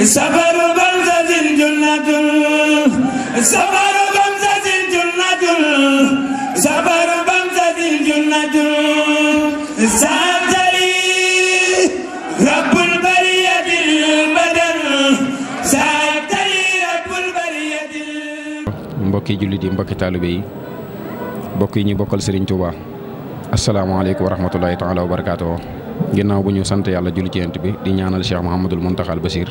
سفر بمزة جنة سفر بمزة جنة سفر بمزة جنة سأبتلي رب البرية البدن سأبتلي رب البرية. mbokki jullit yi mbokki taalibe yi mbokk yi ñu bokkal Serigne Touba asalaamaaleykum wa rahmatulahi taala wa barakaatuh. ginnaaw bu ñu sant yàlla julli ci yent bi di ñaanal Cheikh Mouhamadul Mountakha al Bachir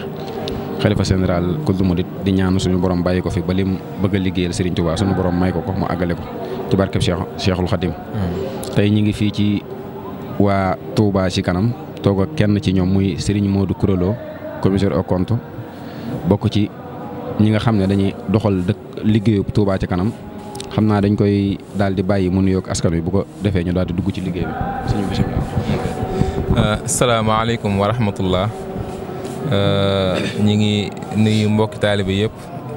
xalifa général kullu murid di ñaan suñu borom bàyyi ko fi ba lim bëgg a liggéeyal Serigne Touba suñu borom may ko mu àggale ko ci barkeb Cheikhul Khadim. tey ñu ngi fii ci waa Touba ci kanam toog ak kenn ci ñoom muy Serigne Modou Coura Lo commissaire au compte bokk ci ñi nga xam ne dañuy doxal liggéeyu Touba ci kanam. xam naa dañ koy daal di bàyyi mu nuyoog askan wi bu ko defee ñu daal di dugg ci liggéey bi suñu bisimilah. asalaamaaleykum wa rahmatullah. ñi ngi nuyu mbokki taalibe yëpp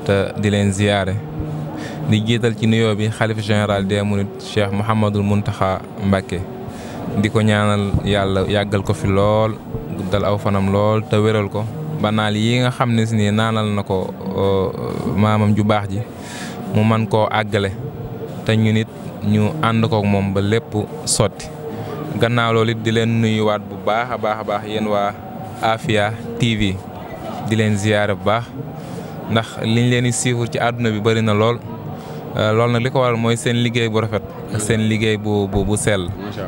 te di leen ziyaare di jiital ci nuyoo bi xalifa général des mourides Cheikh Mouhamadul Mountakha Mbacké di ko ñaanal yàlla yàggal ko fi lool guddal aw fanam lool te wéral ko ba naal yi nga xam ne si ni naanal na ko maamam ju baax ji mu man koo àggale te ñu nit ñu ànd kook moom ba lépp sotti. gannaaw loolu it di leen nuyuwaat bu baax a baax yéen waa Afia TV di leen ziyaare bu baax ndax liñ leen di suivre ci àdduna bi bari na lool loolu nag li ko waral mooy seen liggéey bu rafet ak seen liggéey bu sell.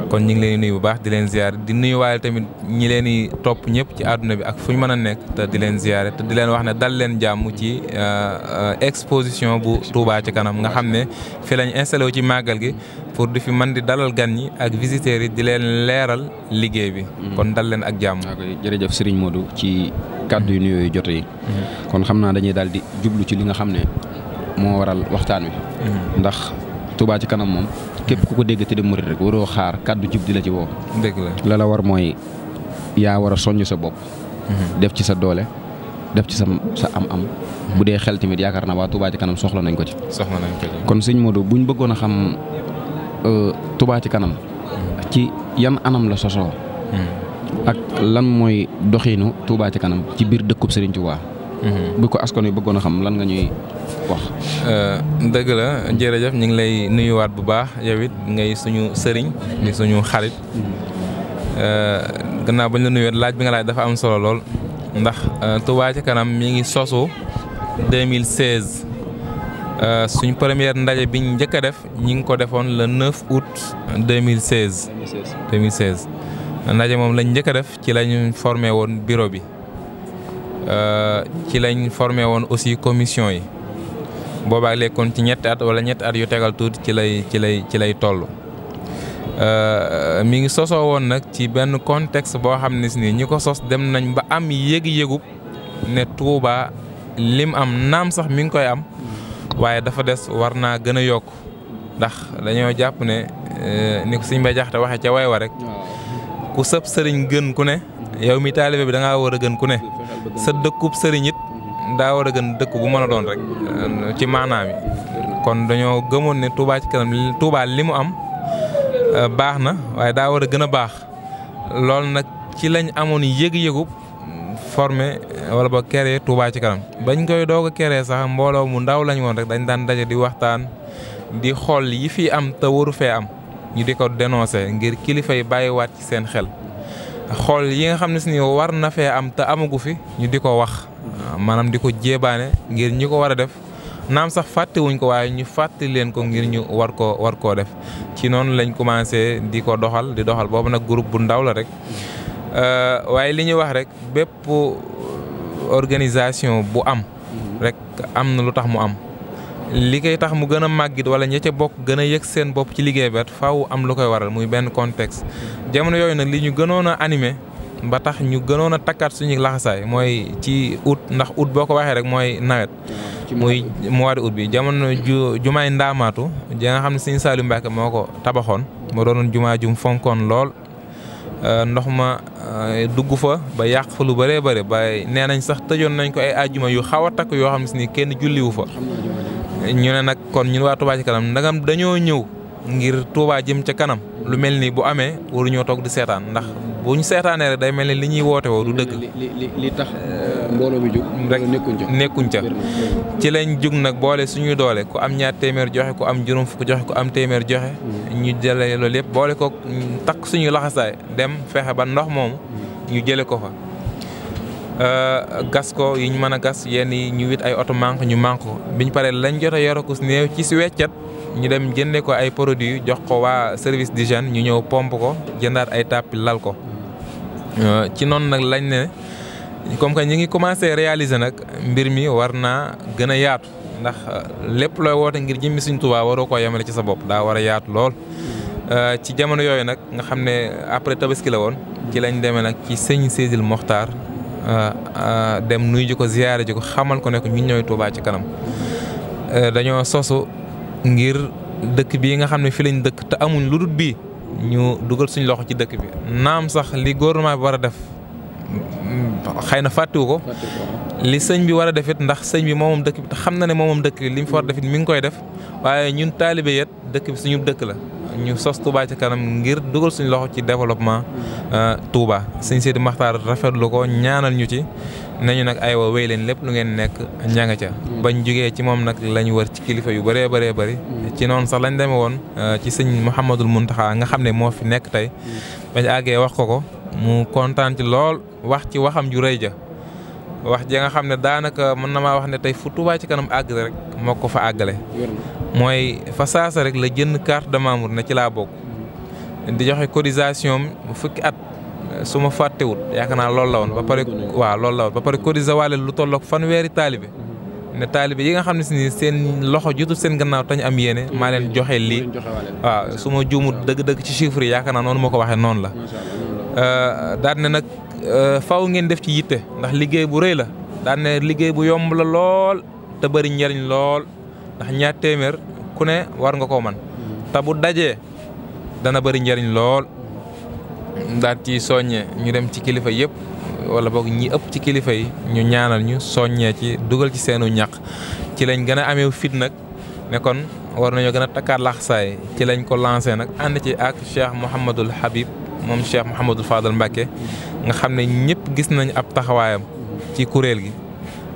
kon ñu ngi leen di nuyu bu baax di leen ziyaare di nuyuwaale tamit ñi leen di topp ñëpp ci àdduna bi ak fu ñu mën a nekk te di leen ziyaare te di leen wax ne dal leen jàmm ci exposition bu Touba ci kanam nga xam ne fi lañ installé wu ci màggal gi pour di fi mën di dalal gan ñi ak visiteurs yi di leen leeral liggéey bi. kon dal leen ak jàmm. jërëjëf Serigne Modou ci kàddu yu nuyoo yu jot yi. kon xam naa dañuy daal di jublu ci li nga xam ne moo waral waxtaan wi. ndax Touba ci kanam moom képp ku ko dégg te di murit rek waroo xaar kàddu jub di la ci woo. dëgg la la war mooy yaa war a soññ sa bopp. def ci sa doole def ci sa am-am. bu dee xel tamit yaakaar naa waa Touba ci kanam soxla nañ ko ci. kon sëñ Modou buñ bëggoon a xam Touba ci kanam. ci yan anam la sosoo. ak lan mooy doxiinu Touba ci kanam ci biir dëkkub Serigne Touba. bu ko askan wi bëggoon a xam lan nga ñuy wax. dëgg la jërëjëf ñu ngi lay nuyuwaat bu baax yow it ngay suñu sëriñ di suñu xarit. gannaaw bañ la nuyuwaat laaj bi nga laaj dafa am solo lool ndax Touba ci kanam mi ngi sosu 2016 suñ première ndaje biñ njëkk a def ñi ngi ko defoon le 9 août 2016. ndaje moom lañ njëkk a def ci lañ formé woon bureau bi. ci lañ formé woon aussi commission yi boobaak léegi kon ci ñetti at wala ñetti at yu tegal tuuti ci lay toll. mi ngi sosoo woon nag ci benn contexte boo xam ne si nii ñi ko sos dem nañ ba am yëg-yëgub ne Touba lim am naam sax mi ngi koy am waaye dafa des war naa gën a yokk ndax dañoo jàpp ne ni ko Sëñ Bay Jaxate waxee ca way wa rek ku sëb sëriñ gën ku ne yow mi taalibe bi da ngaa war a gën ku ne. sa dëkkub sëriñ it daa war a gën dëkk bu mën a doon rek ci maanaam yi kon dañoo gëmoon ne Touba ci kanam Touba li mu am baax na waaye daa war a gën a baax loolu nag ci lañ amoon yëg-yëgub formé wala ba créé Touba ci kanam bañ koy doog a créé sax mbooloo mu ndaw lañ woon rek dañ daan daje di waxtaan di xool yi fi am te waru fee am ñu di ko dénoncé ngir kilifa yi bàyyiwaat ci seen xel. xool yi nga xam ne si ni war na fee am te amagu fi ñu di ko wax maanaam di ko jéebaane ngir ñi ko war a def naam sax fàttewuñ ko waaye ñu fàttali leen ko ngir ñu war koo def ci noonu lañ commencé di ko doxal boobu nag groupe bu ndaw la rek waaye li ñuy wax rek bépp organisation bu am rek am na lu tax mu am li koy tax mu gën a màggit wala ña ca bokk gën a yëg seen bopp ci liggéey bet faaw am lu koy waral muy benn contexte jamono yooyu nag li ñu gënoon a animé ba tax ñu gënoon a takkaat suñu laxasaay mooy ci août ndax août boo ko waxee rek mooy nawet muy mois de août bi jamono jumaay ndaamaatu ja nga xam ne Sëñ Saliou Mbacke moo ko tabaxoon moo doonoon jumaa jum fonkoon lool ndox ma dugg fa ba yàq fa lu bëree bëri ba nee nañ sax tëjoon nañ ko ay àjjuma yu xaw a takk yoo xam ne si ni kenn julliwu fa ñu ne nag kon ñun waa Touba ci kanam ndagam dañoo ñëw ngir Touba jëm ca kanam lu mel ni bu amee waruñoo toog di seetaan ndax bu ñu seetaanee rek day mel ni li ñuy woote woo du dëgg. li tax mbooloo mi jug rek nekkuñ ca ci lañ jug nag boole suñuy doole ku am ñaar téeméer joxe ku am juróom fukk joxe ku am téeméer joxe. ñu jëlee loolu yëpp boole ko takk suñuy laxasaay dem fexe ba ndox moomu ñu jëlee ko fa. gas ko yi ñu mën a gas yenn yi ñu wit ay oto manque ñu manque ko biñ paree lañ jot a yorokus néew ci si weccet ñu dem jëndee ko ay produits jox ko waa service d'hygiène ñu ñëw pompe ko jëndaat ay tàppi lal ko. ci noonu nag lañ ne comme que ñu ngi commencé réaliser nag mbir mi war naa gën a yaatu ndax lépp looy woote ngir jëmmi Sëriñ Tuubaa waroo koo yemale ci sa bopp daa war a yaatu lool. ci jamono yooyu nag nga xam ne après tabaski la woon ci lañ demee nag ci sëñ Seydil Mokhtar dem nuyu ji ko ziyaare ji ko xamal ko ne ko ñu ñooy Touba ci kanam dañoo sosu ngir dëkk bii nga xam ne fi lañ dëkk te amuñ lu dul bii ñu dugal suñ loxo ci dëkk bi naam sax li gouvernement bi war a def xëy na fàttiwu ko li sëñ bi war a def it ndax sëñ bi moomam dëkk bi te xam na ne moomam dëkk bi li mu fa war a def it mi ngi koy def waaye ñun taalibe yet dëkk bi suñu dëkk la ñu sos Touba ci kanam ngir dugal suñ loxo ci développement Touba sëñ Seydi Maxtaar rafetlu ko ñaanal ñu ci nañu nag aywa wéy leen lépp lu ngeen nekk ñanga ca bañ jógee ci moom nag lañ wër ci kilifa yu bëree bëri ci noonu sax lañ demee woon ci sëñ Mouhamadul Mountakha nga xam ne moo fi nekk tey bañ àggee wax ko mu kontaan ci lool wax ci waxam ju rëy ja wax ji nga xam ne daanaka mën na maa wax ne tey fu Touba ci kanam àgg rek moo ko fa àggale mooy fa saasa rek la jënd carte de membre ne ci laa bokk di joxe cotisation fukki at su ma fàttewut yaakaar naa loolu la woon ba pare waaw loolu la woon ba pare cotiser waale lu tolloog fanweeri taalibe ne taalibe yi nga xam ne si ni seen loxo jotul seen gannaaw tañ am yéene maa leen joxe lii waaw su ma juumut dëgg-dëgg ci chiffre yi yaakaar naa noonu moo ko waxee noonu la daan ne nag faw ngeen def ci yitte ndax liggéey bu rëy la daan ne liggéey bu yomb la lool te bëri njariñ lool ndax ñaar téeméer ku ne war nga koo man te bu dajee dana bëri njariñ lool daal ci soññee ñu dem ci kilifa yëpp wala boog ñi ëpp ci kilifa yi ñu ñaanal ñu soññee ci dugal ci seenu ñaq ci lañ gën a amee fit nag ne kon war nañoo gën a takkaat laxsaay ci lañ ko lancé nag ànd ci ak Cheikh Mouhamadul Habib moom Cheikh Mouhamadul Fadal Mbacké nga xam ne ñëpp gis nañ ab taxawaayam ci kuréel gi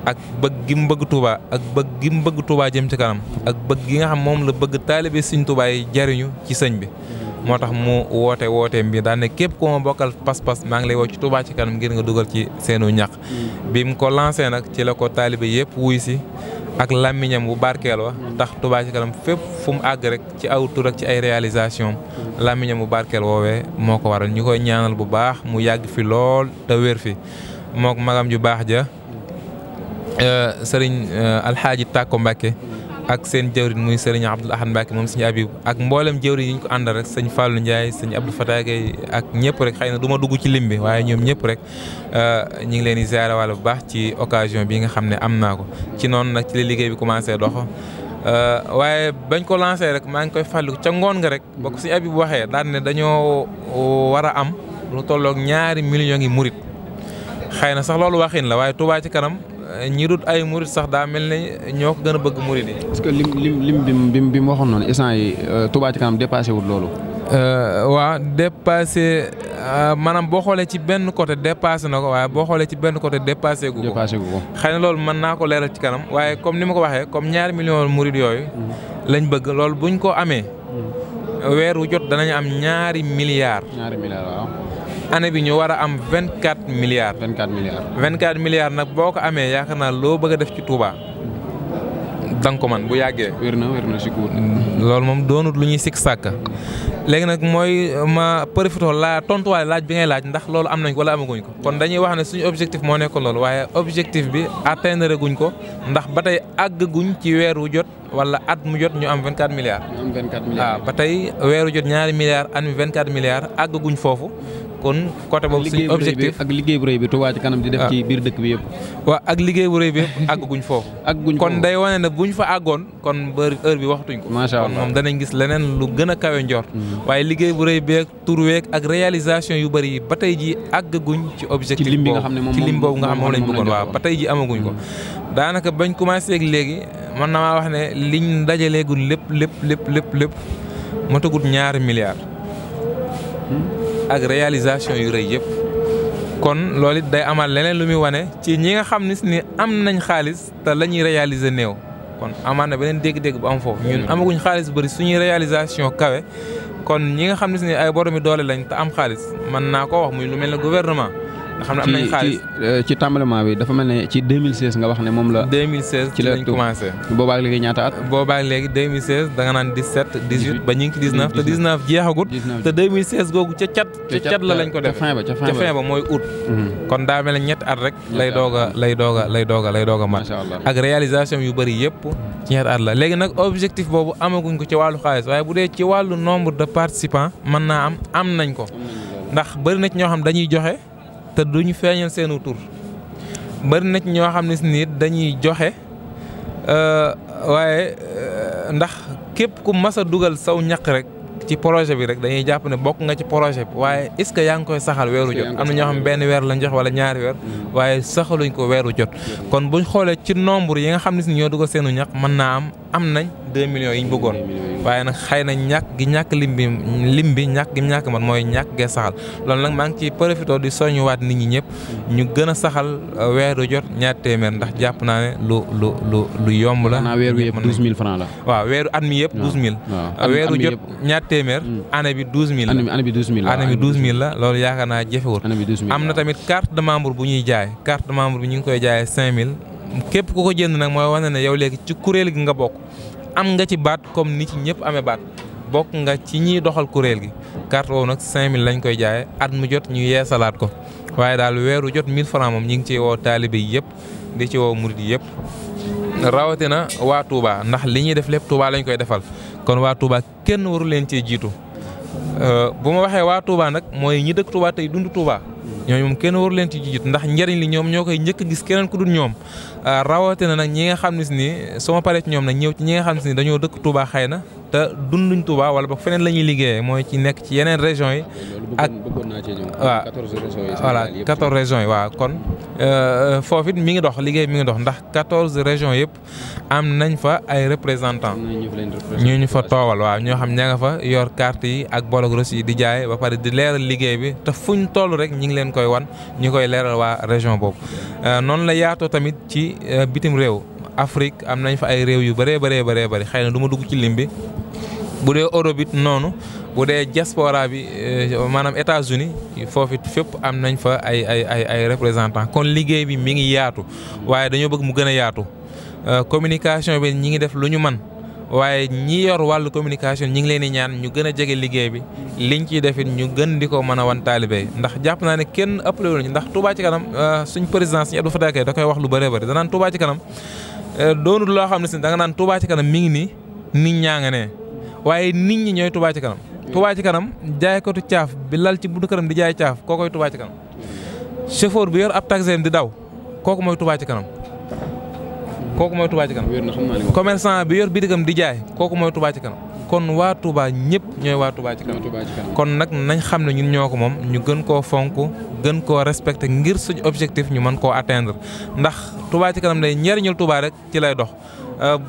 ak bëgg gi mu bëgg Touba ak bëgg gi mu bëgg Touba jëm ci kanam ak bëgg gi nga xam moom la bëgg taalibe Sëriñ Touba yi jariñu ci sëñ bi moo tax mu wooteem bi daan ne képp ku ma bokkal pas-pas maa ngi lay woo ci Touba ci kanam ngir nga dugal ci seenu ñaq bi mu ko lancé nag ci la ko taalibe yëpp wuy si ak làmmiñam bu barkeel wa tax Touba ci kanam fépp fu mu àgg rek ci aw tur ak ci ay réalisation làmmiñam bu barkeel woowee moo ko waral ñu koy ñaanal bu baax mu yàgg fi lool te wér fi mook magam ju baax ja sëriñ Alxaaji Tàkko Mbàkke ak seen jëwriñ muy sëriñ Abdoul Ahad Mbacke moom sëñ Abib ak mboolem jëwriñ yi ñu ko àndal rek sëñ Fallou Ndiaye sëñ Abdou Fatah Gueye ak ñëpp rek xëy na du ma dugg ci lim bi waaye ñoom ñëpp rek ñu ngi leen di ziare wàlla bu baax ci occasion bi nga xam ne am naa ko ci noonu nag ci la liggéey bi commencé dox waaye bañ ko lancé rek maa ngi koy fàllu ca ngoon nga rek bokk sëñ Abib waxee daan ne dañoo war a am lu tolloog 2 millions yi murit xëy na sax loolu waxin la waaye Touba ci kanam ñi dut ay murit sax daa mel ne ñoo ko gën a bëgg murit yi. parce que lim bi mu waxoon noonu instant yi Touba ci kanam dépassé wul loolu. waaw dépassé maanaam boo xoolee ci benn côté dépassé na ko waaye boo xoolee ci benn côté dépassé gu ko. dépassé gu ko xëy na loolu mën naa ko leeral ci kanam waaye comme ni ma ko waxee comme 2 millions murit yooyu. lañ bëgg loolu buñ ko amee. weer wu jot danañ am 2 milliards. 2 milliards waaw. année bi ñu war a am 24 milliards. 24 milliards nag boo ko amee yaakaar naa loo bëgg a def ci Touba danga ko man bu yàggee. wér na si kuur. loolu moom doonut lu ñuy sikk sàkk léegi nag mooy ma profité tontuwaale laaj bi ngay laaj ndax loolu am nañ ko wala amaguñ ko kon dañuy wax ne suñu objectif moo nekkoon loolu waaye objectif bi atteindre guñ ko ndax ba tey àgguñ ci weer wu jot wala at mu jot ñu am 24 milliards. ñu am 24 milliards waaw ba tey weer wu jot 2 milliards at mi 24 milliards àgguñ foofu. kon côté boobu suñu objectif ak liggéey bu rëy bi Touba ci kanam di def ci biir dëkk bi yëpp. waaw ak liggéey bu rëy bi yëpp àgguñ foofu. kon day wane ne buñ fa àggoon kon ba heure bi waxtuñ ko. macha allah kon moom danañ gis leneen lu gën a kawe njort. waaye liggéey bu rëy beeg tur weeg ak réalisation yu bëri yi ba tey ji àgguñ ci objectif. ci lim bi nga xam ne moom ci lim boobu nga xam moom lañ bëggoon waaw ba tey ji amaguñ ko. daanaka bañ commencé ak léegi man na maa wax ne liñ dajaleegul lépp ma tëggut 2 milliards. ak réalisation yu rëy yëpp. kon loolu it day amal leneen lu muy wane ci ñi nga xam ni am nañ xaalis te la ñuy réaliser néew kon amaan na beneen dégg-dégg bu am foofu ñun amaguñ xaalis bu bëri suñuy réalisation kawe kon ñi nga xam ni ay boromi doole lañ te am xaalis mën naa koo wax muy lu mel ne gouvernement nga xam ne am nañ xaalis ci tàmbalement bi dafa mel ne ci 2016 nga wax ne moom la. 2016 ci lañ commencé. boobaag léegi ñaata at. boobaag léegi 2016 da nga naan 17 18 ba ñu ngi ci 19 te 19 jeexagut. te 2016 googu ca cat la lañ ko def ca fin ba mooy août. kon daa mel ne ñetti at rek lay doog a mat ak réalisation yu bëri yëpp ci ñetti at la léegi nag objectif boobu amaguñ ko ci wàllu xaalis waaye bu dee ci wàllu nombre de participants mën naa am nañ ko ndax bëri na ci ñoo xam dañuy joxe te duñu feeñal seenu tur bari na ci ñoo xam ne si nit dañuy joxe waaye ndax képp ku mas a dugal saw ñaq rek ci projet bi rek dañuy jàpp ne bokk nga ci projet bi waaye est-ce que yaa ngi koy saxal weeru jot am na ñoo xam benn weer lañ jox wala ñaari weer waaye saxaluñ ko weeru jot kon buñ xoolee ci nombre yi nga xam ne si ñoo dugal seenu ñaq mën naa am nañ 2 millions yi ñu bëggoon waaye nag xëy na ñàkk lim bi ñàkk man mooy ñàkk gee saxal loolu nag maa ngi ci profité di soññuwaat nit ñi ñëpp ñu gën a saxal weeru jot ñaar téeméer ndax jàpp naa ne lu yomb la. xanaa weer wi yëpp 12000 francs la. waaw weeru at mi yëpp 12000. weeru jot ñaar téeméer. année bi 12000 la. année bi 12000 la année bi 12000 la loolu yaakaar naa jafewul. am na tamit carte de membre bu ñuy jaay carte de membre bi ñu ngi koy jaayee 5000 képp ku ko jënd nag mooy wane ne yow léegi ci kuréel gi nga bokk. am nga ci baat comme nit ñi ñëpp amee baat bokk nga ci ñiy doxal kuréel gi carte boobu nag 5000 lañ koy jaayee at mu jot ñu yeesalaat ko waaye daal weeru jot 1000 francs moom ñu ngi ci woo taalibe yi yëpp di ci woo murid yi yëpp rawatina waa Touba ndax li ñuy def lépp Touba lañ koy defal kon waa Touba kenn waru leen cee jiitu bu ma waxee waa Touba nag mooy ñi dëkk Touba tey dund Touba ñooñu moom kenn waru leen ci jiitu ndax njëriñ li ñoom ñoo koy njëkk a gis keneen ku dul ñoom rawatina nag ñi nga xam ne si ni su ma paree ci ñoom nag ñëw ci ñi nga xam ne si ni dañoo dëkk Touba xëy na te dunduñ Touba wala boog feneen la ñuy liggéeyee mooy ci nekk ci yeneen régions yi. ak waaw 14 régions yi. voilà 14 régions yi waaw kon foofu it mi ngi dox liggéey mi ngi dox ndax 14 régions yëpp am nañ fa ay représentants. ñu fa toowal waaw ñoo xam ña nga fa yor carte yi ak bologros yi di jaay ba pare di leeral liggéey bi te fuñ toll rek ñi ngi leen koy wan ñu koy leeral waa région boobu noonu la yaatoo tamit ci bitim réew. Afrique am nañ fa ay réew yu bëree bëri xëy na du ma dugg ci lim bi bu dee Europe it noonu bu dee diaspora bi maanaam États-Unis foofu it fépp am nañ fa ay représentants kon liggéey bi mi ngi yaatu waaye dañoo bëgg mu gën a yaatu communication bi ñi ngi def lu ñu man waaye ñi yor wàllu communication ñi ngi leen di ñaan ñu gën a jege liggéey bi liñ ciy def it ñu gën di ko mën a wan taalibe ndax jàpp naa ne kenn ëppale wuñu ndax Touba ci kanam suñ président Serigne Abdou Fatah Gaye da koy wax lu bëree bëri danaan Touba ci kanam doonul loo xam ne si da nga naan Touba ci kanam mi ngi nii nit ñaa nga ne waaye nit ñi ñooy Touba ci kanam. Touba ci kanam jaaykatu caaf bi lal ci buntu këram di jaay caaf kookoy Touba ci kanam chauffeur bi yor ab taxi di daw kooku mooy Touba ci kanam. kooku mooy Touba ci kanam commerçant bi yor bitigam di jaay kooku mooy Touba ci kanam kon waa Touba ñëpp ñooy waa Touba ci kanam kon nag nañ xam ne ñun ñoo ko moom ñu gën koo fonk gën koo respecté ngir suñu objectif ñu mën koo atteindre ndax Touba ci kanam day njëriñul Touba rek ci lay dox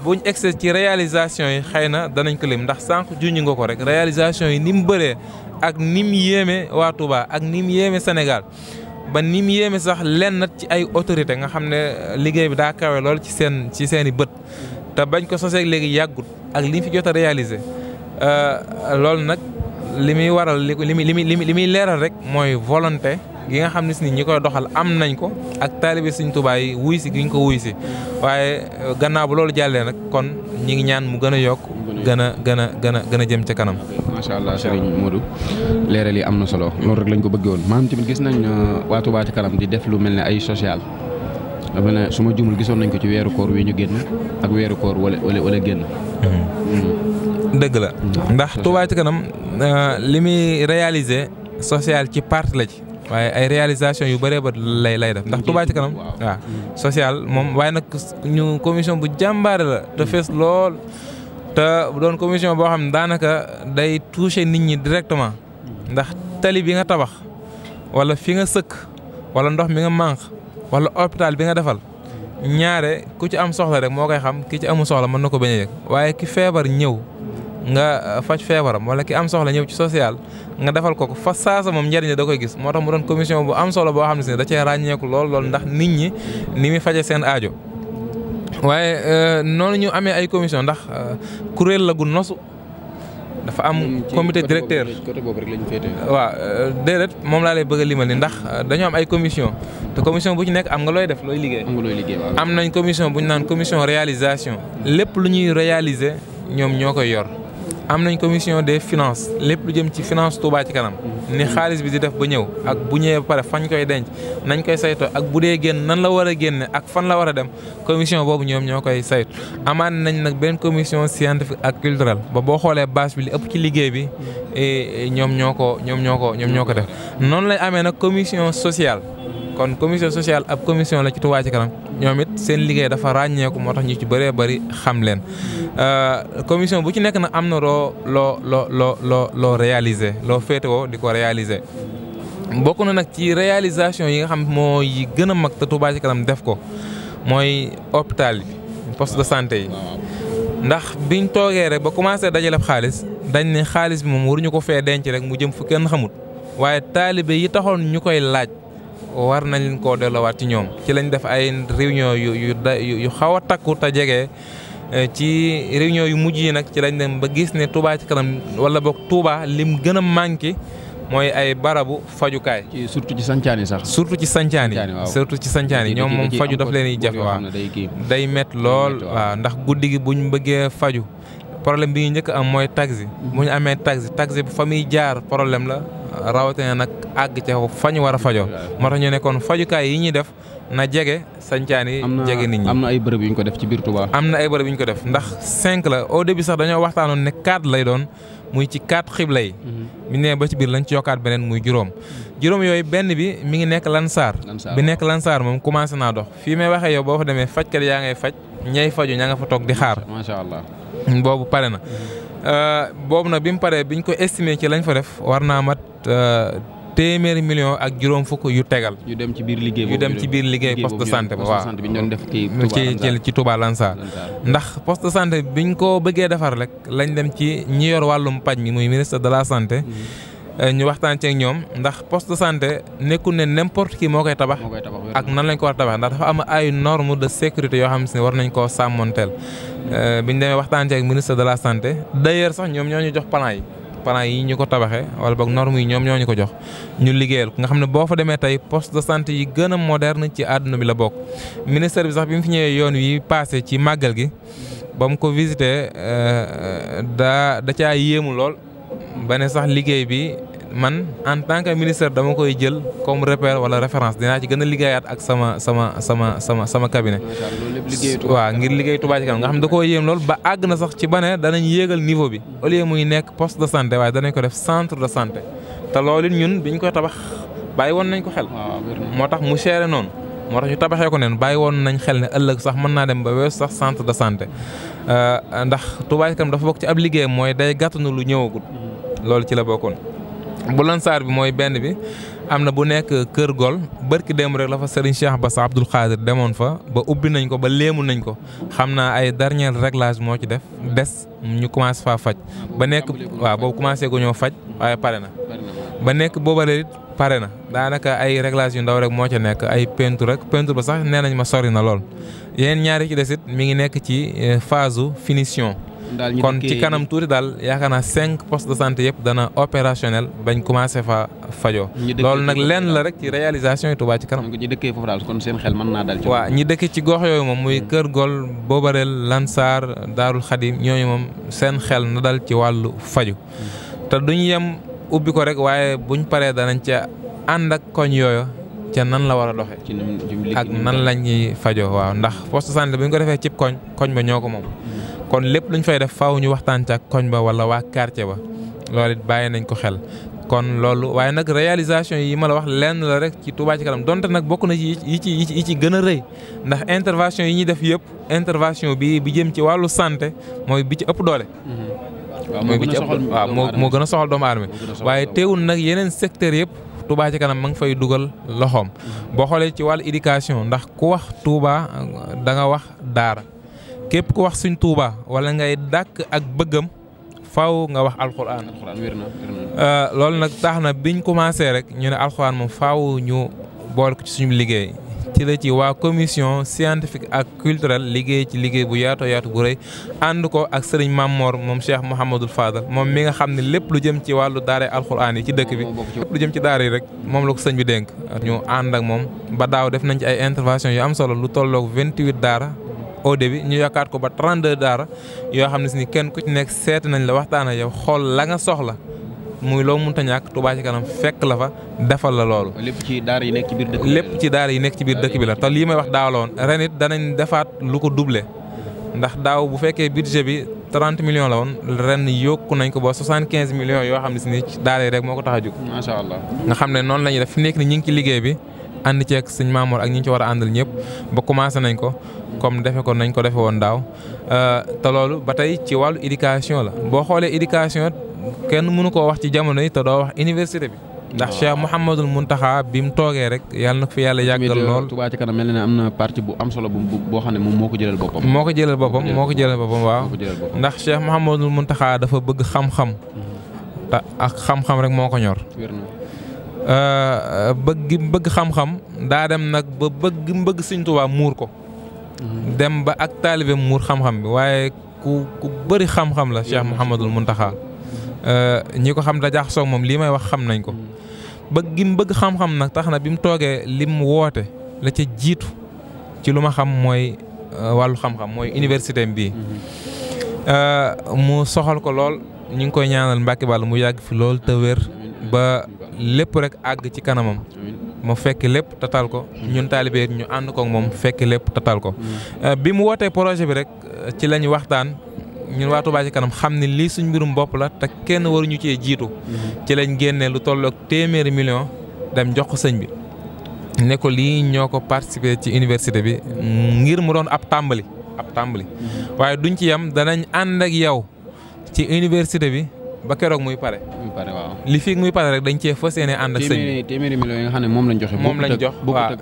buñ excès ci réalisation yi xëy na danañ ko lim ndax sànq juñu nga ko rek réalisation yi ni mu bëree ak ni mu yéeme waa Touba ak ni mu yéeme Sénégal ba ni mu yéeme sax lenn ci ay autorité nga xam ne liggéey bi daa kawe lool ci seen i bët te bañ ko sosee léegi yàggut ak li fi jot a réalisé loolu nag li muy waral li muy leeral rek mooy volonté gi nga xam ne si ñi koy doxal am nañ ko ak taalibe Sëriñ Tuubaa yi wuy si gi ñu ko wuy si waaye gannaaw bu loolu jàllee nag kon ñi ngi ñaan mu gën a yokk gën a jëm ca kanam. macha allah Serigne Modou leeral yi am na solo loolu rek lañ ko bëggee woon maanaam tamit gis nañ waa Touba ci kanam di def lu mel ne ay social dafa ne su ma jumul gisoon nañ ko ci weeru koor wi ñu génn ak weeru koor wala génn. dëgg la ndax Touba ci kanam li muy réaliser social ci partie la ci. waaye ay réalisation yu bëree ba lay def ndax Touba ci kanam waaw social moom waaye nag ñu commission bu jàmbaare la te fees lool te doon commission boo xam ne daanaka day toucher nit ñi directement ndax tali bi nga tabax wala fi nga sëkk wala ndox mi nga manque wala hôpital bi nga defal ñaare ku ci am soxla rek moo koy xam ki ci amul soxla mën na ko bañ a yëg waaye ki feebar ñëw nga faj feebaram wala ki am soxla ñëw ci social nga defal ko fa saasa moom njëriñ da koy gis moo tax mu doon commission bu am solo boo xam ne si da cee ràññeeku lool ndax nit ñi ni muy faje seen aajo waaye noonu ñu amee ay commission ndax kuréel la gu nosu dafa am comité directeur côté boobu rek lañu féetee. waaw déedéet moom laa lay bëgg a limal ni ndax dañoo am ay commission te commission bu ci nekk am nga looy def looy liggéey. waaw. am nañ commission bu ñu naan commission réalisation lépp lu ñuy réaliser ñoom ñoo koy yor am nañ commission des finances lépp lu jëm ci finance Touba ci kanam ni xaalis bi di def ba ñëw ak bu ñëwee ba pare fañ koy denc nañ koy saytoo ak bu dee génn nan la war a génne ak fan la war a dem commission boobu ñoom ñoo koy saytu amaan nañ nag benn commission scientifique ak culturelle ba boo xoolee bâche bi li ëpp ci liggéey bi ñoom ñoo ko def noonu lañ amee nag commission sociale kon commission sociale ab commission la ci Touba ci kanam ñoom it seen liggéey dafa ràññeeku moo tax ñu ci bëree bëri xam leen commission bu ci nekk nag am na loo réaliser loo féetewoo di ko réaliser bokk na nag ci réalisation yi nga xam moo yi gën a mag te Touba ci kanam def ko mooy hôpital bi poste de santé yi ndax biñ toogee rek ba commencé dajale xaalis dañ ne xaalis bi moom waruñu ko fee denc rek mu jëm fu kenn xamut waaye taalibe yi taxoon ñu koy laaj war nañ leen koo delloowaat ci ñoom ci lañ def ay réunion yu xaw a takku te jege ci réunion yu mujj yi nag ci lañ dem ba gis ne Touba ci kanam wala boog Touba lim gën a manqué mooy ay barabu fajukaay. surtout ci sancaan yi sax. surtout ci sancaan yi ñoom moom faju daf leen di jafe waaw day métti lool waaw ndax guddi gi buñ bëggee faju problème bi ñu njëkk am mooy taxi bu ñu amee taxi bu fa muy jaar problème la rawatina nag àgg ca fa ñu war a fajoo moo tax ñu ne kon fajukaay yi ñuy def na jege sancaan yi jege nit ñi. am na ay bërëb yu ñu ko def ci biir Touba. am na ay bërëb yu ñu ko def ndax 5 la au début sax dañoo waxtaanoon ne 4 lay doon muy ci 4 xibla yi. bi nee ba ci biir lañ ci yokkaat beneen muy juróom yooyu benn bi mi ngi nekk Lansar. bi nekk Lansar moom commencé naa dox fii may waxee yow boo fa demee fajkat yaa ngay faj ñay faju ña nga fa toog di xaar. macha allah. boobu pare na boobu nag bi mu paree biñ ko estimé ci lañ fa def war naa mat téeméeri million ak juróom fukk yu tegal. yu dem ci biir liggéey poste de santé ba waaw bi ñu doon def ci Touba Lansar ndax poste de santé biñ ko bëggee defar rek lañ dem ci ñi yor wàllum paj mi muy ministre de la santé. ñu waxtaan ci ak ñoom ndax poste de santé nekkul ne n'importe qui moo koy tabax. ak nan lañ ko war a tabax ndax dafa am ay normes de sécurité yoo xam ne war nañ koo sàmmonteel. biñ demee waxtaan ci ak ministre de la santé d'ailleurs sax ñoom ñoo ñu jox plan yi ñu ko tabaxee wala boog normes yi ñoom ñoo ñu ko jox ñu liggéeyal nga xam ne boo fa demee tey poste de santé yi gën a moderne ci àdduna bi la bokk. ministère bi sax bi mu fi ñëwee yoon wi passé ci màggal gi ba mu ko visité da caa yéemu lool ba ne sax liggéey bi man en tant que ministre dama koy jël comme repère wala référence dinaa ci gën a liggéeyaat ak sama cabinet. waaw ngir liggéey Touba ci kanam nga xam ne da koo yéem lool ba àgg na sax ci ba ne danañ yéegal niveau bi au lieu muy nekk poste de santé waaye danañ ko def centre de santé te loolu ñun biñ koy tabax bàyyi woon nañ ko xel. moo tax mu seere noonu moo tax ñu tabaxee ko neen bàyyi woon nañ xel ne ëllëg sax mën naa dem ba weesu sax centre de santé ndax Touba ci kanam dafa bokk ci ab liggéeyam mooy day gàttanu lu ñëwagul loolu ci la bokkoon. bu Lansar bi mooy benn bi am na bu nekk Kër Gol barki démb rek la fa Serigne Cheikh Bass Abdoul Khadir demoon fa ba ubbi nañ ko ba léemu nañ ko xam naa ay dernier réglage moo ci def des ñu commencé faa faj ba nekk waaw boobu commencé gu ñoo faj waaye pare na ba nekk booba it pare na daanaka ay réglage yu ndaw rek moo ca nekk ay peinture ba sax nee nañ ma sori na lool yeneen ñaari ci desit mi ngi nekk ci phase finition. kon ci kanam tuuti daal yaakaar naa 5 postes de santé yëpp dana opérationnel bañ commencé fa fajoo. loolu nag lenn la rek ci réalisation yi Touba ci kanam. ñi dëkkee foofu daal kon seen xel mën naa dal ci. waaw ñi dëkkee ci gox yooyu moom muy Kër Gol Bobareel Lansar Daarul Xadim ñooñu moom seen xel na dal ci wàllu faju te duñ yem ubbi ko rek waaye buñ paree danañ ca ànd ak koñ yooyu ca nan la war a doxee. ak nan lañ ñuy fajoo waaw ndax poste de santé bu ñu ko defee cib koñ ba ñoo ko moom. kon lépp luñ fay def faaw ñu waxtaan ca koñ ba wala waa quartier ba loolu it bàyyi nañ ko xel kon loolu waaye nag réalisation yi ma la wax lenn la rek ci Touba ci kanam donte nag bokk na ci yi ci gën a rëy ndax intervention yi ñuy def yëpp intervention bi jëm ci wàllu santé mooy bi ci ëpp doole. mooy bi ci ëpp waaw moo gën a soxal doomu aadama waaye teewul nag yeneen secteur yëpp Touba ci kanam ma ngi fay dugal loxoom boo xoolee ci wàllu éducation ndax ku wax Touba da nga wax daara. képp ku wax suñ Touba wala ngay dàkk ak bëggam faaw nga wax alxuraan. loolu nag tax na biñ commencé rek ñu ne alxuraan moom faaw ñu boole ko ci suñu liggéey. ci la ci waa commission scientifique ak culturelle liggéey ci liggéey bu yaatoo yaatu bu rëy ànd ko ak sëriñ Mamor moom Cheikh Mouhamadul Fadal moom mi nga xam ne lépp lu jëm ci wàllu daara alxuraan yi ci dëkk bi lépp lu jëm ci daara yi rek moom la ko sëñ bi dénk. ñu ànd ak moom ba daaw def nañ ci ay intervention yu am solo lu tolloog 28 daara au début ñu yokkaat ko ba 32 daara yoo xam ne si ni kenn ku ci nekk seet nañ la waxtaan ak yow xool la nga soxla. muy loo mënta ñàkk Touba Ca Kanam fekk la fa defal la loolu. lépp ci daara yi nekk ci biir dëkk bi lépp ci daara yi nekk ci biir dëkk bi la te lii may wax daaw la woon ren it danañ defaat lu ko doublé ndax daaw bu fekkee budget bi 30 millions la woon ren yokku nañ ko ba 75 millions yoo xam ne si ni daara yi rek moo ko tax a jóg. macha allah nga xam ne noonu la ñuy def fi nekk ni ñu ngi ci liggéey bi ànd ceeg sëñ Mamour ak ñi ñu ci war a àndal ñëpp ba commencé nañ ko comme defe ko nañ ko defe woon daaw te loolu ba tey ci wàllu éducation la boo xoolee éducation. kenn mënu koo wax ci jamono yi te doo wax université bi ndax Cheikh Mouhamadul Mountakha bi mu toogee rek yàlla na ko fi yàlla yàggal lool. Touba Ca Kanam mel na ne am na partie bu am solo boo xam ne moom moo ko jëlal boppam. moo ko jëlal boppam waaw. ndax Cheikh Mouhamadul Mountakha dafa bëgg xam-xam. te ak xam-xam rek moo ko ñor. bëgg xam-xam daa dem nag ba bëgg Sëñ Tuubaa muur ko. dem ba ak taalibe muur xam-xam bi waaye ku bëri xam-xam la Cheikh Mouhamadul Mountakha. ñi ko xam da jaxasoo moom lii may wax xam nañ ko bëgg xam-xam nag tax na bi mu toogee lim woote la ca jiitu ci lu ma xam mooy wàllu xam-xam mooy université bii mu soxal ko lool ñu ngi koy ñaanal Mbàkke Bàll mu yàgg fi lool te wér ba lépp rek àgg ci kanamam mu fekk lépp tatal ko ñun taalibe ñu ànd ko moom fekk lépp tatal ko bi mu wootee projet bi rek ci lañu waxtaan ñun waa Touba Ca Kanam xam ne lii suñ mbirum bopp la te kenn waruñu cee jiitu ci lañ génnee lu tolloog 100 millions dem jox ko sëñ bi ne ko lii ñoo ko participer ci université bi ngir mu doon ab tàmbali waaye duñ ci yem danañ ànd ak yow ci université bi ba keroog muy pare. waaw li fi muy pare rek dañ cee fas yéene ànd ak sëñ bi. téeméeri millions yi nga xam ne moom lañ joxe. moom lañ jox waaw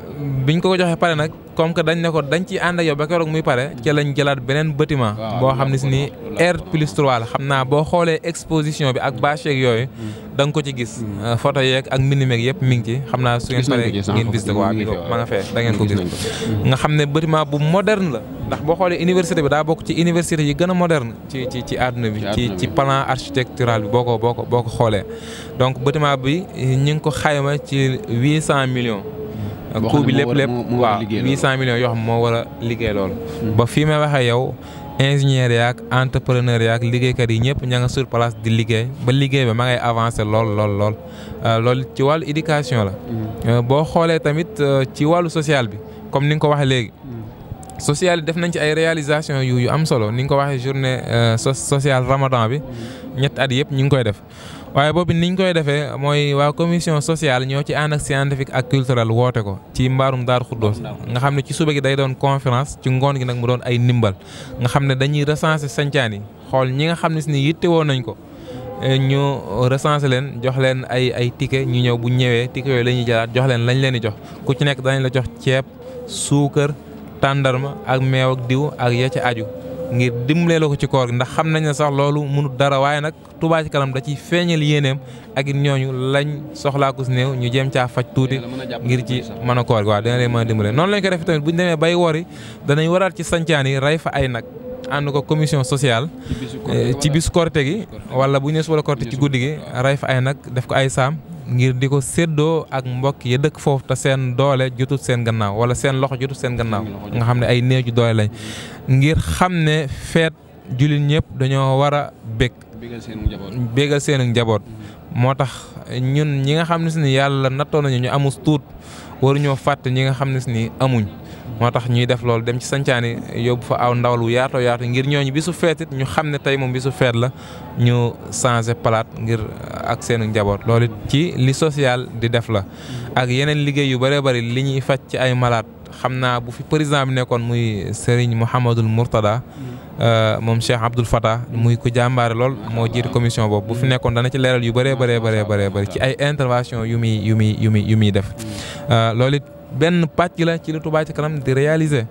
biñ ko joxee pare nag comme que dañ ne ko dañ ciy ànd ak yow ba keroog muy pare ci lañ jëlaat beneen bâtiment. boo xam ne si ni R+3 la xam naa boo xoolee exposition bi ak bâche yeeg yooyu. da nga ko ci gis. photo yeeg ak mbind meeg yëpp mi ngi ci xam naa su ngeen paree ngeen visité ko waaw ma nga fee da ngeen ko gis. nga xam ne bâtiment bu moderne la ndax boo xoolee université bi daa bokk ci université yi gën a moderne ci àdduna bi ci plan architectural bi boo ko xoolee donc bâtiment bi ñu ngi ko xayma ci 800 millions. coût bi lépp waaw 800 millions yoo xam moo war a liggéey loolu. ba fii may waxee yow ingénieur yaak entrepreneur yaak liggéeykat yi ñëpp ña nga sur place di liggéey ba liggéey ba ma ngay avancé lool loolu ci wàllu éducation la. boo xoolee tamit ci wàllu social bi comme ni nga ko waxee léegi. social yi def nañ ci ay réalisation yu am solo ni nga ko waxee journée sociale Ramadan bi ñetti at yëpp ñu ngi koy def waaye boobu niñ koy defee mooy waa commission sociale ñoo ci ànd ak scientifique ak culturel woote ko ci mbaarum Daaru Xuddoos nga xam ne ci suba gi day doon conférence ci ngoon gi nag mu doon ay ndimbal nga xam ne dañuy recenser sancaan yi xool ñi nga xam ne si ni yitte woon nañ ko ñu recenser leen jox leen ay ticket ñu ñëw bu ñëwee ticket yooyu la ñuy jëlaat jox leen lañ leen di jox ku ci nekk danañ la jox ceeb suukar tàndarma ak meew ak diw ak ya ca aju ngir dimbalee la ko ci koor gi ndax xam nañ ne sax loolu mënut dara waaye nag Touba Ca Kanam da ciy feeñal yéeneem ak it ñooñu lañ soxlaa ko si néew ñu jéem caa faj tuuti ngir ci mën a koor gi waaw dina leen mën a dimbalee noonu lañ ko def tamit bu ñu demee bay wori danañ waraat ci sancaan yi rey fa ay nag ànd ko commission sociale ci bisu korte gi wala bu ñu wala korte ci guddi gi rey fa ay nag def ko ay saam ngir di ko séddoo ak mbokk ya dëkk foofu te seen doole jotut seen gannaaw wala seen loxo jotut seen gannaaw nga xam ne ay néew ju doole lañ ngir xam ne feet jullit ñëpp dañoo war a bégal seenu njaboot moo tax ñun ñi nga xam ne si ni yàlla nattoo nañu ñu amus tuut waruñoo fàtte ñi nga xam ne si ni amuñ moo tax ñuy def loolu dem ci sancaani yóbbu fa aw ndawal wu yaatoo yaatu ngir ñooñu bisu feet it ñu xam ne tey moom bisu feet la ñu changé palaat ngir ak seenu njaboot loolu ci li social di def la ak yeneen liggéey yu bëree bëri li ñuy faj ci ay malade xam naa bu fi président bi nekkoon muy Serigne Mouhamadul Mourtada moom Cheikh Abdoul Fatah muy ko jàmbaare lool moo jiite commission boobu bu fi nekkoon dana ci leeral yu bëree bëri ci ay intervention yu muy def loolu it benn pàcc la ci li Touba Ca Kanam di réaliser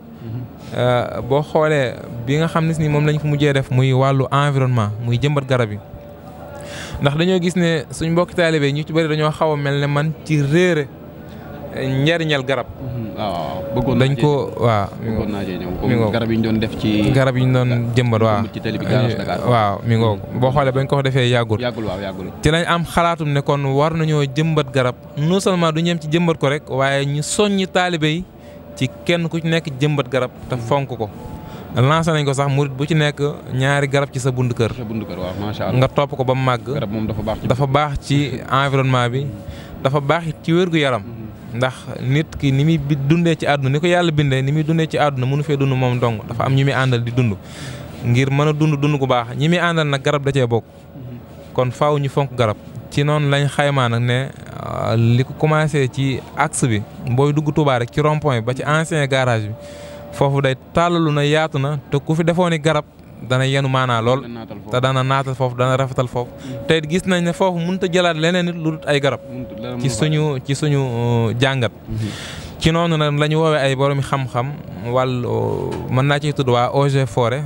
boo xoolee bi nga xam ne si ni moom lañ ko mujjee def muy wàllu environnement muy jëmbat garab yi ndax dañoo gis ne suñ mbokki taalibe ñu ci bëri dañoo xaw a mel ne man ci réere njariñal garab. waaw bëggoon naa dañ ko waaw. bëggoon naa cee ñëw comme garab yi ñu doon def ci. garab yi ñu doon jëmbat waaw. ci télé bi garage Dakar. waaw mi ngoog boo xoolee bañ ko defee yàggul. yàggul. ci lañ am xalaatum ne kon war nañoo jëmbat garab non seulement du ñem ci jëmbat ko rek waaye ñu soññi taalibe yi ci kenn ku ci nekk jëmbat garab te fonk ko. lancé nañ ko sax murit bu ci nekk ñaari garab ci sa bund kër. waaw macha Allah. nga topp ko ba mu màgg. garab moom dafa baax ci environnement bi. dafa baax ci wérgu yaram. ndax nit ki ni muy dundee ci àdduna ni ko yàlla bindee ni muy dundee ci àdduna mënu fee dund moom dong dafa am ñi muy àndal di dund. ngir mën a dund gu baax ñi muy àndal nag garab da cee bokk. kon faaw ñu fonk garab. ci noonu lañ xaymaa nag ne li ko commencé ci axe bi booy dugg Touba rek ci rond-point bi ba ci ancien garage bi. foofu day tàllalu na yaatu na te ku fi defoon ni garab dana yenu maanaa lool te dana naatal foofu dana rafetal foofu te it gis nañ ne foofu mënut a jëlaat leneen nit lu dul ay garab ci suñu jàngat ci noonu nag la ñu woowee ay borom xam-xam wàll mën naa ciy tudd waa eaux et forêt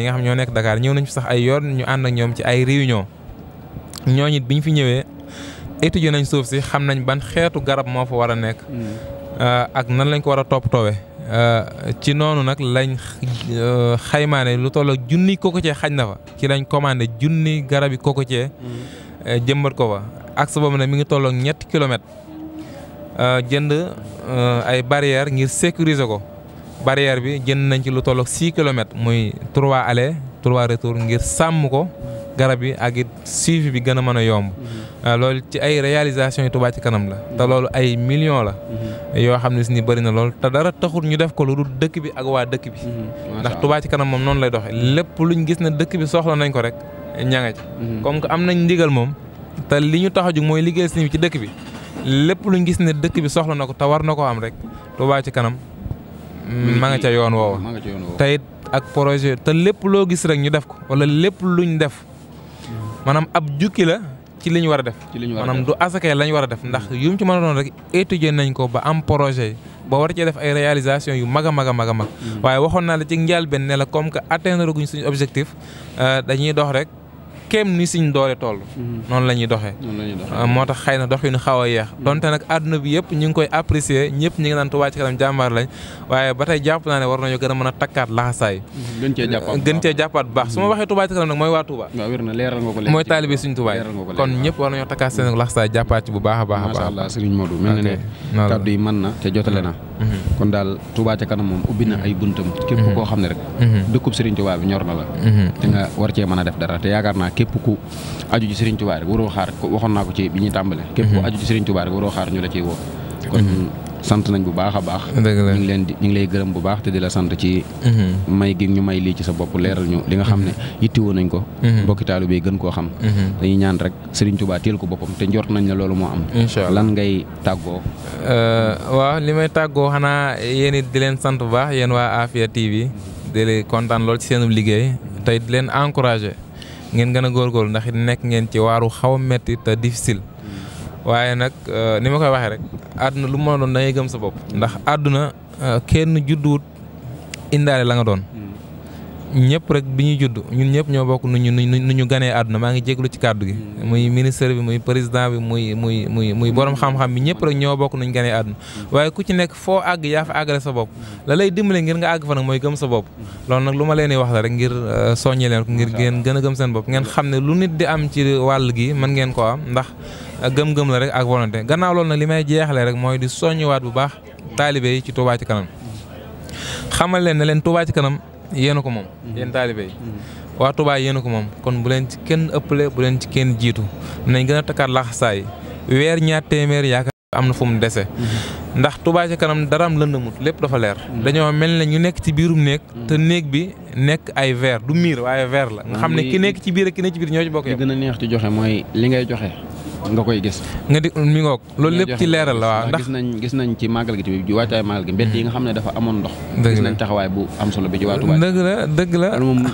yi nga xam ñoo nekk Dakar ñëw nañ fi sax ay yoon ñu ànd ak ñoom ci ay réunion ñooñu it bi ñu fi ñëwee étudier nañ suuf si xam nañ ban xeetu garab moo fa war a nekk ak nan lañ ko war a toppatoowee ci noonu nag lañ xaymaane lu toll ak junni cocotier xaj na fa ci lañ commandé junni garab yi cocotier jëmbat ko fa axe boobu nag mi ngi toll ak 7 kilomètres jënd ay barrières ngir sécuriser ko barrière bi jënd nañ ci lu toll ak 6 kilomètres muy 3 aller 3 retour ngir sàmm ko garab yi ak it suivi bi gën a mën a yomb loolu ci ay réalisation yi Touba ci kanam la te loolu ay millions la yoo xam ne si ni bëri na lool te dara taxul ñu def ko lu dul dëkk bi ak waa dëkk bi ndax Touba ci kanam moom noonu lay doxee lépp luñ gis ne dëkk bi soxla nañ ko rek ña nga ci comme que am nañ ndigal moom te li ñu tax a jóg mooy liggéey si ci dëkk bi lépp luñ gis ne dëkk bi soxla na ko te war na koo am rek Touba ci kanam ma nga ca yoon woowa te it ak projet te lépp loo gis rek ñu def ko wala lépp luñ def maanaam ab jukki la ci li ñu war a def maanaam du asakay lañ war a def ndax yu mu ci mën a doon rek étudier nañ ko ba am projet yi ba war cee def ay réalisation yu mag a mag a mag a mag waaye waxoon naa la ci njëlbéen ne la comme que atteindre guñ suñu objectif dañuy dox rek kéem ni suñ doole toll noonu la ñuy doxee moo tax xëy na dox yu ñu xaw a yeex donte nag àdduna bi yëpp ñu ngi koy apprécier ñëpp ñu ngi naan Touba ci kanam jàmbaar lañ waaye ba tey jàpp naa ne war nañoo gën a mën a takkaat laxasaay gën cee jàppaat bu baax su ma waxee Touba ci kanam nag mooy waa Touba mooy taalibe suñ Touba kon ñëpp war nañoo takkaat seen laxasaay jàppaat ci bu baax a baax a baax. Masha Allah Serigne Modou mel na ne kàddu yi mën na te jotale na kon daal Touba ci kanam moom ubbi na ay buntam képp koo xam ne rek dëkkub Serigne Touba bi ñor na la te nga war cee mën a def dara te yaakaar naa képp ku aju ci Serigne Touba rek waroo xaar waxoon naa ko ci bi ñuy tàmbale képp ku aju ci Serigne Touba rek waroo xaar ñu la ciy woo kon sant nañ bu baax a baax ñu ngi lay gërëm bu baax te di la sant ci may gi ñu may lii ci sa bopp leeral ñu li nga xam ne yittewoo nañ ko mbokki taalibe yi gën koo xam dañuy ñaan rek Serigne Touba teel ko boppam te njort nañ ne loolu moo am lan ngay tàggoo waaw li may tàggoo xanaa yéen it di leen sant bu baax yéen waa Afia TV di leen kontaan lool ci seenub liggéey tey di leen encouragé ngeen gën a góorgóorlu ndax it nekk ngeen ci waaru xaw a metti te difficile waaye nag ni ma koy waxee rek àdduna lu ma doon da ngay gëm sa bopp ndax àdduna kenn judduwut indaale la nga doon ñëpp rek bi ñuy judd ñun ñëpp ñoo bokk nu ñu ganee àdduna maa ngi jéglu ci kàddu gi muy ministre bi muy président bi muy borom xam-xam bi ñëpp rek ñoo bokk nu ñu ganee àdduna waaye ku ci nekk foo àgg yaa fa àggale sa bopp la lay dimbale ngir nga àgg fa nag mooy gëm sa bopp loolu nag lu ma leen di wax la rek ngir soññi leen ko ngir ngeen gën a gëm seen bopp ngeen xam ne lu nit di am ci wàll gi mën ngeen koo am ndax gëm-gëm la rek ak volonté gannaaw loolu nag li may jeexale rek mooy di soññiwaat bu baax taalibe yi ci Touba ci kanam xamal leen ne leen Touba ci kanam yéen a ko moom yéen taalibe yi waa Touba yéen a ko moom kon bu leen ci kenn ëppale bu leen ci kenn jiitu nañ gën a takkaat laxasaay weer ñaar téeméer yaakaar am na fu mu dese ndax Touba ci kanam dara am lëndamut lépp dafa leer dañoo mel ne ñu nekk ci biirum néeg te néeg bi nekk ay verre du miir waaye verre la nga xam ne ki nekk ci biir ak ki nekk ci biir ñoo ci bokk li gën a neex ci joxe mooy li ngay joxe nga koy gis nga di mi ngoog loolu lépp ci leeral la waaw ndax gis nañ ci màggal gi tamit wàccaay màggal gi mbedd yi nga xam ne dafa amoon ndox gis nañ taxawaay bu am solo bi ci waa Touba dëgg la loolu moom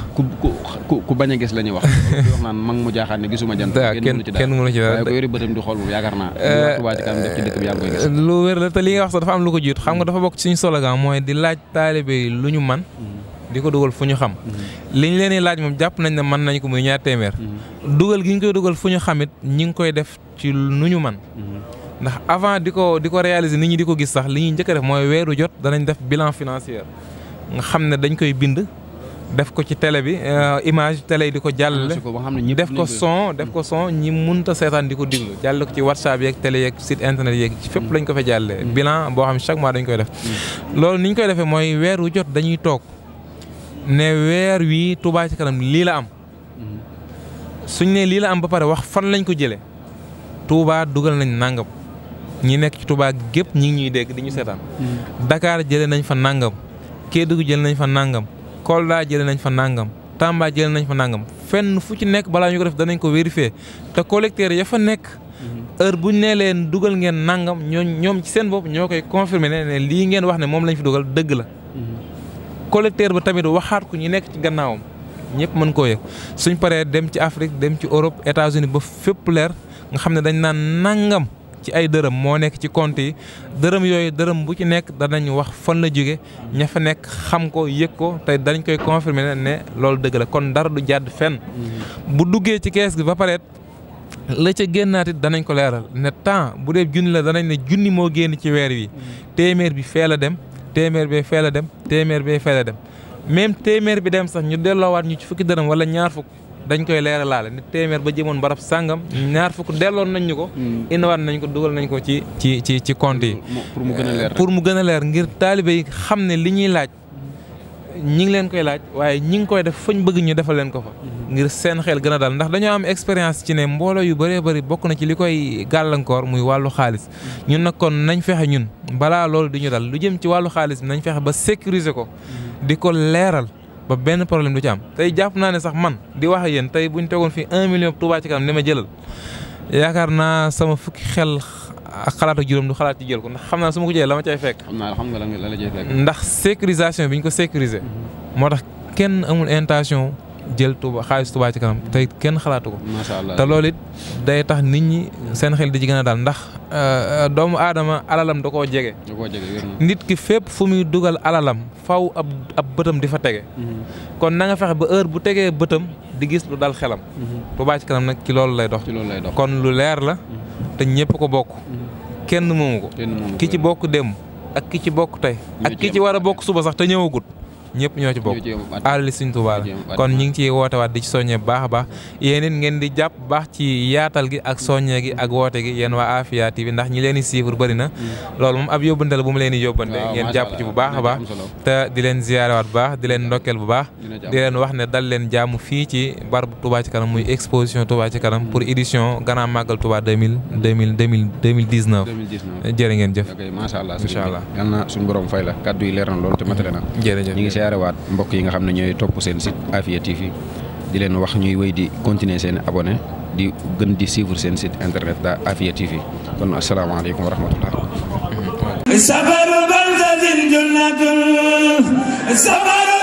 ku bañ a gis la ñuy wax wax naan mag mu jaaxaan ne gisuma jant kenn mënu ci dara waaye ko yori bëtam di xool moom yaakaar naa Touba ci kanam def ci dëkk bi yaa ngi koy gis lu wér la te li nga wax sax dafa am lu ko jiitu xam nga dafa bokk ci suñu slogan mooy di laaj taalibe yi lu ñu man di ko dugal fu ñu xam. liñ leen di laaj moom jàpp nañ ne mën nañ ko muy ñaar téeméer. dugal gi ñu koy dugal fu ñu xamit ñi ngi koy def ci nu ñu man ndax avant di ko réaliser nit ñi di ko gis sax li ñuy njëkk a def mooy weeru jot danañ def bilan financier nga xam ne dañ koy bind def ko ci télé bi image télé yi di ko jàllale def ko son ñi munta seetaan di ko diglu jàll ko ci WhatsApp yeeg télé yeeg site internet yeeg fépp lañ ko fa jàllee bilan boo xam ne chaque mois dañ koy def loolu ni ñu koy defee mooy weeru jot dañuy toog ne weer wi Touba ci kanam lii la am suñ ne lii la am ba pare wax fan lañ ko jëlee Touba dugal nañ nangam ñi nekk ci Touba gépp ñi ngi ñuy dégg di ñu seetaan Dakar jëlee nañ fa nangam Kédougou jëlee nañ fa nangam Kolda jëlee nañ fa nangam Tamba jëlee nañ fa nangam fenn fu ci nekk balaa ñu ko def danañ ko vérifier te collecteurs ya fa nekk heure buñ nee leen dugal ngeen nangam ñoom ci seen bopp ñoo koy confirmer ne lii ngeen wax ne moom lañ fi dugal dëgg la. collecteur ba tamit waxaat ko ñu nekk ci gannaawam ñëpp mën koo yëg suñ paree dem ci Afrique dem ci Europe États-Unis ba fépp leer nga xam ne dañ naan nangam ci ay dërëm moo nekk ci compte yi dërëm yooyu dërëm bu ci nekk danañ wax fan la jóge ña fa nekk xam ko yëg ko te dañ koy confirmer ne loolu dëgg la kon dara du jàdd fenn. bu duggee ci kees gi ba pare la ca génnaat it danañ ko leeral ne temps bu dee junni la danañ ne junni moo génn ci weer wi téeméer bi fee la dem téeméer bee fee la dem téeméer bee fee la dem même téeméer bi dem sax ñu delloowaat ñu ci fukki dërëm wala ñaar fukk dañ koy leeralaale ne téeméer ba jëmoon barab sàngam ñaar fukk delloon nañ ñu ko. indiwaat nañ ko dugal nañ ko ci compte yi. pour mu gën a leer pour mu gën a leer ngir taalibe yi xam ne li ñuy laaj ñi ngi leen koy laaj waaye ñi ngi koy def fañ bëgg ñu defal leen ko fa. ngir seen xel gën a dal ndax dañoo am expérience ci ne mbooloo yu bëree bëri bokk na ci li koy gàllankoor muy wàllu xaalis ñun nag kon nañ fexe ñun balaa loolu di ñu dal lu jëm ci wàllu xaalis bi nañ fexe ba sécuriser ko di ko leeral. ba benn problème du ci am tey jàpp naa ne sax man di wax ak yéen tey bu ñu tegoon fii 1 million Touba ci kanam ni ma jëlal yaakaar naa sama fukki xel ak xalaat ak juróom du xalaat ci jël ko ndax xam naa su ma ko jëlee la ma cay fekk. xam nga la la cay fekk. ndax sécurisation bi ñu ko sécuriser. moo tax kenn amul intention jël Touba xaalis Touba ci kanam tey kenn xalaatu ko. macha allah te loolu it day tax nit ñi seen xel di ci gën a daal ndax doomu aadama alalam da koo jege. da koo jege wér na. nit ki fépp fu muy dugal alalam faw ab bëtam di fa tege. kon na nga fexe ba heure bu tegee bëtam di gis lu dal xelam. Touba ci kanam nag ci loolu lay dox. kon lu leer la te ñëpp ko bokk. kenn moomu ko. ki ci bokk démb ak ki ci bokk tey. ak ki ci war a bokk suba sax te ñëwagut. ñëpp ñoo ci bokk alali Sëriñ Tuubaa la kon ñu ngi ciy woote waat di ci soññee bu baax a baax yéen it ngeen di jàpp baax ci yaatal gi ak soññee gi ak woote gi yéen waa Afia TV ndax ñi leen di suivre bëri na loolu moom ab yóbbante la bu mu leen di yóbbante ngeen jàpp ci bu baax a baax te di leen ziyaare waat bu baax di leen ndokkeel bu baax di leen wax ne dal leen jàmm fii ci barabu Touba ci kanam muy exposition Touba ci kanam pour édition Grand Magal Touba 2019 jërë ngeen jëf macha allah incha allah yal na suñu borom fay la kaddu yi leer na loolu te matale na jërëjëf yaarewaat mbokk yi nga xam ne ñooy topp seen site Afia TV di leen wax ñuy wéy di continuer seen abonné di gën di suivre seen site internet da Afia TV kon asalaamaaleykum wa rahmatullah sabaru banzazin junnatun sabaru